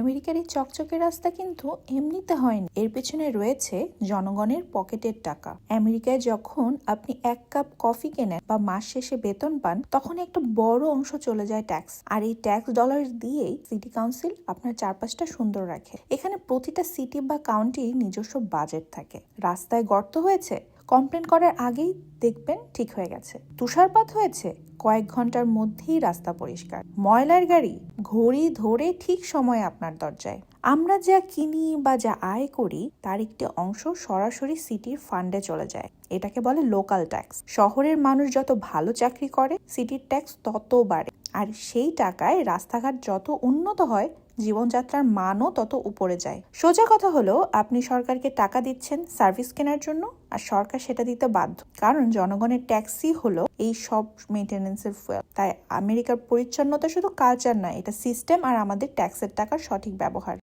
আমেরিকার এই চকচকে রাস্তা কিন্তু এমনিতে হয়নি, এর পেছনে রয়েছে জনগণের পকেটের টাকা। আমেরিকায় যখন আপনি 1 কাপ কফি কেনেন বা মাস শেষে বেতন পান, তখন একটা বড় অংশ চলে যায় ট্যাক্স। আর এই ট্যাক্স ডলার দিয়েই সিটি কাউন্সিল আপনার চারপাশটা সুন্দর রাখে। এখানে প্রতিটা সিটি বা কাউন্টির নিজস্ব বাজেট থাকে। রাস্তায় গর্ত হয়েছে, কমপ্লেন করার আগেই দেখবেন ঠিক হয়ে গেছে। তুষারপাত হয়েছে, কয়েক ঘন্টার মধ্যেই রাস্তা পরিষ্কার। ময়লার গাড়ি ঘড়ি ধরে ঠিক সময়ে আপনার দরজায়। আমরা যা কিনি বা যা আয় করি তার একটি অংশ সরাসরি সিটির ফান্ডে চলে যায়। এটাকে বলে লোকাল ট্যাক্স। শহরের মানুষ যত ভালো চাকরি করে, সিটির ট্যাক্স তত বাড়ে। আর সেই টাকায় রাস্তাঘাট যত উন্নত হয়, জীবনযাত্রার মানও তত উপরে যায়। সোজা কথা হলো, আপনি সরকারকে টাকা দিচ্ছেন সার্ভিস কেনার জন্য, আর সরকার সেটা দিতে বাধ্য, কারণ জনগণের ট্যাক্সই হলো এই সব মেইনটেনেন্সের ফুয়েল। তাই আমেরিকার পরিচ্ছন্নতা শুধু কালচার নয়, এটা সিস্টেম আর আমাদের ট্যাক্সের টাকার সঠিক ব্যবহার।